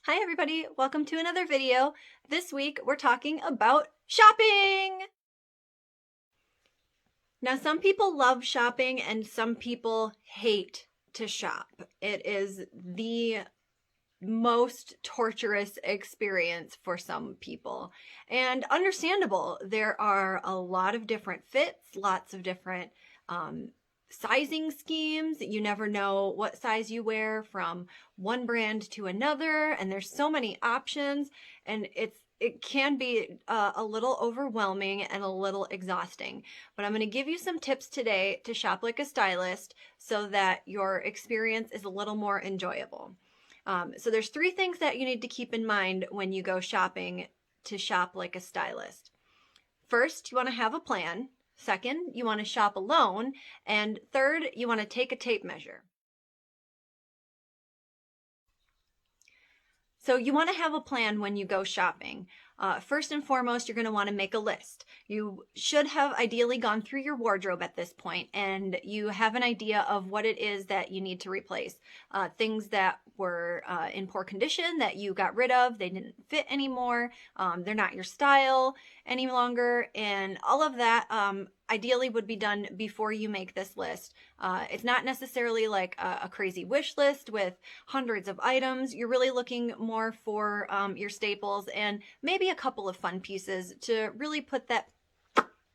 Hi everybody, welcome to another video. This week we're talking about shopping! Now some people love shopping and some people hate to shop. It is the most torturous experience for some people. And understandable, there are a lot of different fits, lots of different sizing schemes. You never know what size you wear from one brand to another, and there's so many options, and it can be a little overwhelming and a little exhausting. But I'm going to give you some tips today to shop like a stylist so that your experience is a little more enjoyable. So there's 3 things that you need to keep in mind when you go shopping to shop like a stylist. First, you want to have a plan. Second, you want to shop alone. And third, you want to take a tape measure. So you want to have a plan when you go shopping. First and foremost, you're going to want to make a list. You should have ideally gone through your wardrobe at this point and you have an idea of what it is that you need to replace. Things that were in poor condition that you got rid of, they didn't fit anymore, they're not your style any longer, and all of that ideally would be done before you make this list. It's not necessarily like a crazy wish list with hundreds of items. You're really looking more for your staples and maybe a couple of fun pieces to really put that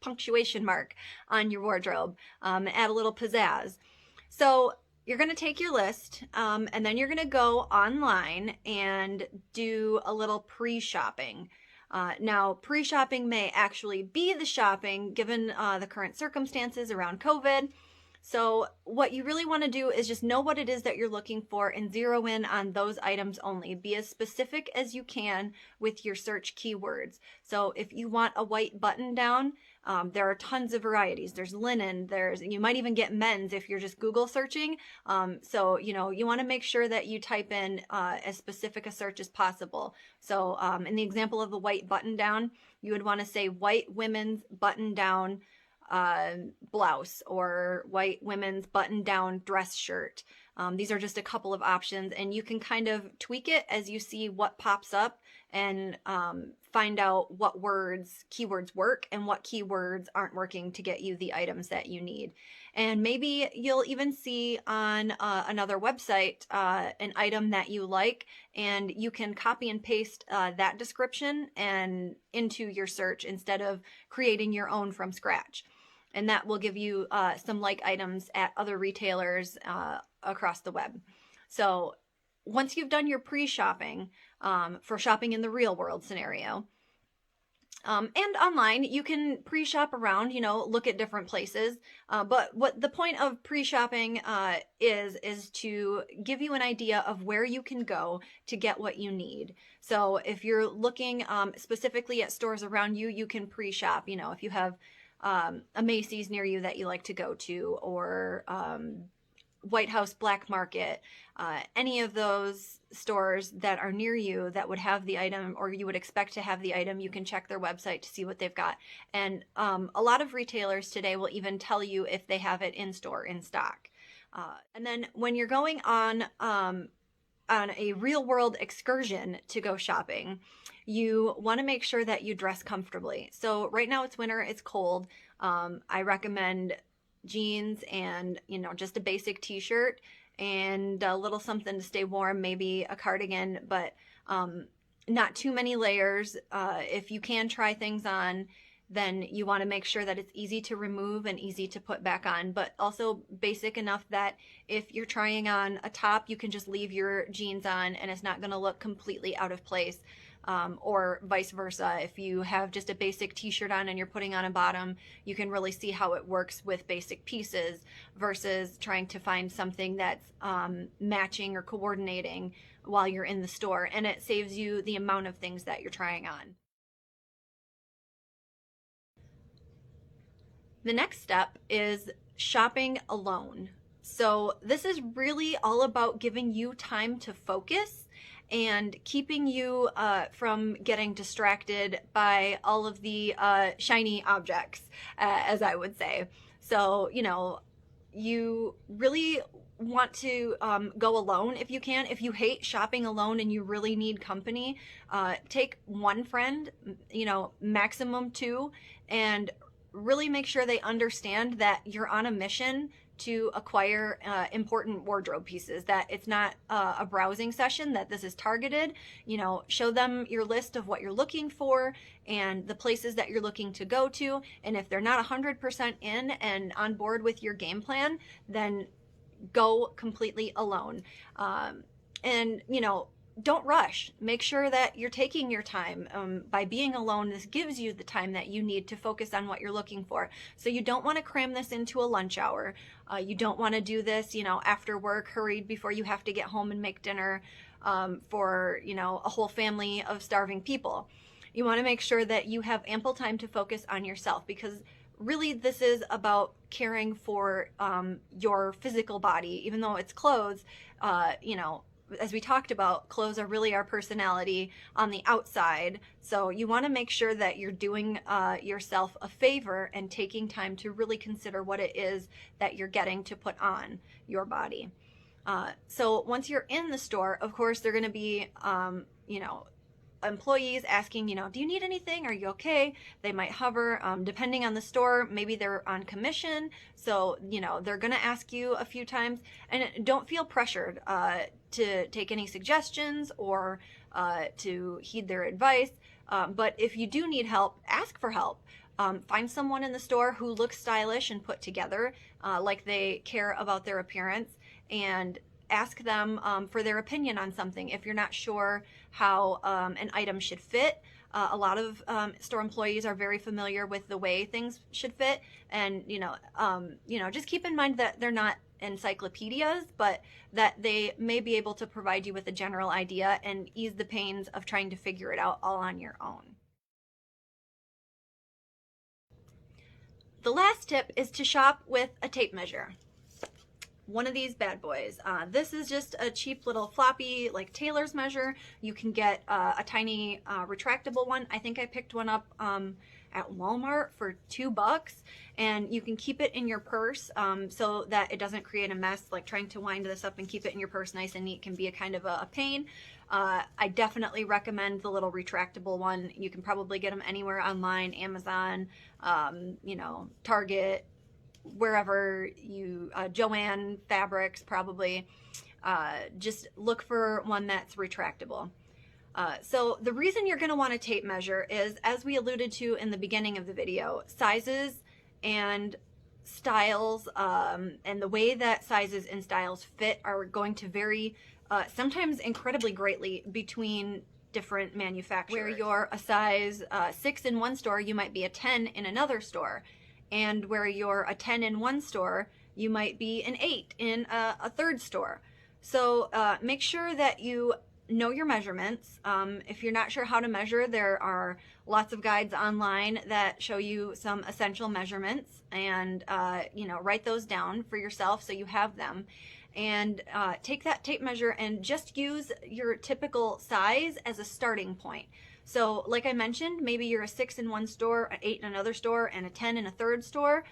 punctuation mark on your wardrobe, add a little pizzazz. So you're going to take your list and then you're going to go online and do a little pre-shopping. Now, pre-shopping may actually be the shopping given the current circumstances around COVID. So what you really want to do is just know what it is that you're looking for and zero in on those items only. Be as specific as you can with your search keywords. So if you want a white button down, there are tons of varieties. There's linen, you might even get men's if you're just Google searching. So, you want to make sure that you type in as specific a search as possible. So in the example of the white button down, you would want to say white women's button down blouse or white women's button down dress shirt. These are just a couple of options, and you can kind of tweak it as you see what pops up and find out what keywords work and what keywords aren't working to get you the items that you need. And maybe you'll even see on another website an item that you like, and you can copy and paste that description and into your search instead of creating your own from scratch. And that will give you some like items at other retailers across the web. So once you've done your pre-shopping for shopping in the real world scenario, and online, you can pre-shop around, look at different places. But what the point of pre-shopping is to give you an idea of where you can go to get what you need. So if you're looking specifically at stores around you, you can pre-shop. If you have a Macy's near you that you like to go to, or White House Black Market, any of those stores that are near you that would have the item, or you would expect to have the item, you can check their website to see what they've got. And a lot of retailers today will even tell you if they have it in store, in stock. And then when you're going on a real world excursion to go shopping, you want to make sure that you dress comfortably. So right now it's winter, it's cold. I recommend jeans and, just a basic t-shirt and a little something to stay warm, maybe a cardigan, but not too many layers. If you can try things on, then you want to make sure that it's easy to remove and easy to put back on, but also basic enough that if you're trying on a top, you can just leave your jeans on and it's not going to look completely out of place. Or vice versa. If you have just a basic t-shirt on and you're putting on a bottom, you can really see how it works with basic pieces versus trying to find something that's matching or coordinating while you're in the store, and it saves you the amount of things that you're trying on. The next step is shopping alone. So this is really all about giving you time to focus and keeping you from getting distracted by all of the shiny objects, as I would say. So, you really want to go alone if you can. If you hate shopping alone and you really need company, take one friend, you know, maximum two, and really make sure they understand that you're on a mission to acquire important wardrobe pieces, that it's not a browsing session, that this is targeted. You know, show them your list of what you're looking for and the places that you're looking to go to. And if they're not 100% in and on board with your game plan, then go completely alone. And, you know, don't rush. Make sure that you're taking your time. By being alone, this gives you the time that you need to focus on what you're looking for. So you don't want to cram this into a lunch hour. You don't want to do this, you know, after work, hurried before you have to get home and make dinner for, you know, a whole family of starving people. You want to make sure that you have ample time to focus on yourself, because really this is about caring for your physical body. Even though it's clothes, you know, as we talked about, clothes are really our personality on the outside. So you want to make sure that you're doing yourself a favor and taking time to really consider what it is that you're getting to put on your body. So once you're in the store, of course, they're going to be, you know, employees asking, you know, do you need anything? Are you okay? They might hover, depending on the store. Maybe they're on commission, so, you know, they're going to ask you a few times. And don't feel pressured to take any suggestions or to heed their advice. But if you do need help, ask for help. Find someone in the store who looks stylish and put together, like they care about their appearance, and ask them for their opinion on something. If you're not sure how an item should fit, a lot of store employees are very familiar with the way things should fit. And, you know, just keep in mind that they're not encyclopedias, but that they may be able to provide you with a general idea and ease the pains of trying to figure it out all on your own. The last tip is to shop with a tape measure. One of these bad boys. This is just a cheap little floppy, like tailor's measure. You can get a tiny retractable one. I think I picked one up at Walmart for $2, and you can keep it in your purse so that it doesn't create a mess. Like trying to wind this up and keep it in your purse nice and neat can be a kind of a pain. I definitely recommend the little retractable one. You can probably get them anywhere online, Amazon, you know, Target, wherever you, Joann Fabrics probably. Just look for one that's retractable. So the reason you're going to want a tape measure is, as we alluded to in the beginning of the video, sizes and styles and the way that sizes and styles fit are going to vary sometimes incredibly greatly between different manufacturers. Where you're a size 6 in one store, you might be a 10 in another store. And where you're a 10 in one store, you might be an 8 in a third store. So make sure that you know your measurements. If you're not sure how to measure, there are lots of guides online that show you some essential measurements, and you know, write those down for yourself so you have them. And take that tape measure and just use your typical size as a starting point. So like I mentioned, maybe you're a 6 in one store, an 8 in another store, and a 10 in a third store.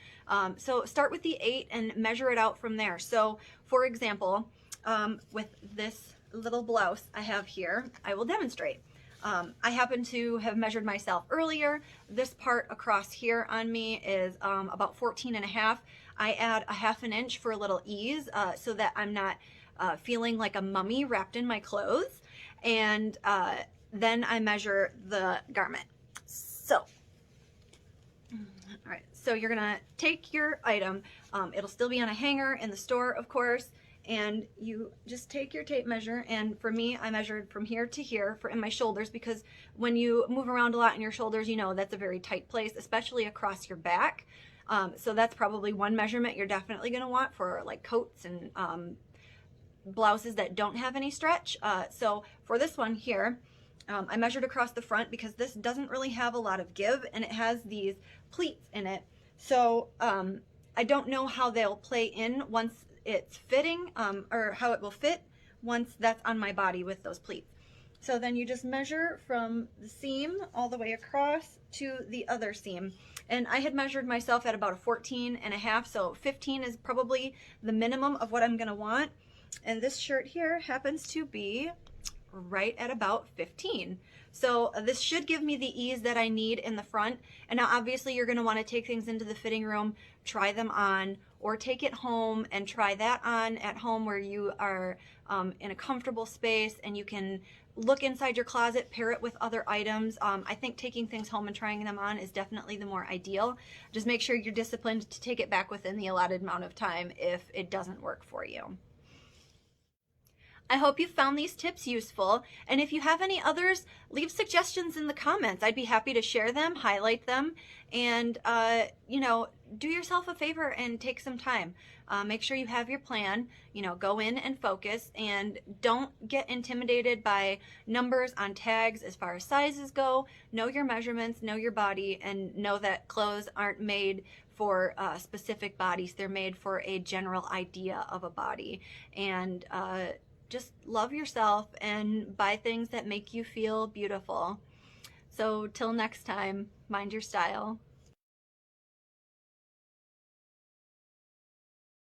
So start with the 8 and measure it out from there. So for example, with this little blouse I have here, I will demonstrate. I happen to have measured myself earlier. This part across here on me is about 14.5. I add a 1/2 inch for a little ease so that I'm not feeling like a mummy wrapped in my clothes. And then I measure the garment. So, all right, so you're gonna take your item. It'll still be on a hanger in the store, of course, and you just take your tape measure. And for me, I measured from here to here for in my shoulders, because when you move around a lot in your shoulders, you know that's a very tight place, especially across your back. So that's probably one measurement you're definitely gonna want for like coats and blouses that don't have any stretch. So for this one here, I measured across the front because this doesn't really have a lot of give, and it has these pleats in it. So I don't know how they'll play in once it's fitting, or how it will fit once that's on my body with those pleats. So then you just measure from the seam all the way across to the other seam. And I had measured myself at about a 14.5, so 15 is probably the minimum of what I'm gonna want. And this shirt here happens to be right at about 15. So this should give me the ease that I need in the front. And now obviously you're gonna wanna take things into the fitting room, try them on, or take it home and try that on at home where you are in a comfortable space and you can look inside your closet, pair it with other items. I think taking things home and trying them on is definitely the more ideal. Just make sure you're disciplined to take it back within the allotted amount of time if it doesn't work for you. I hope you found these tips useful, and if you have any others, leave suggestions in the comments. I'd be happy to share them, highlight them, and do yourself a favor and take some time. Make sure you have your plan, go in and focus, and don't get intimidated by numbers on tags as far as sizes go. Know your measurements, know your body, and know that clothes aren't made for specific bodies. They're made for a general idea of a body. And just love yourself and buy things that make you feel beautiful. So till next time, mind your style.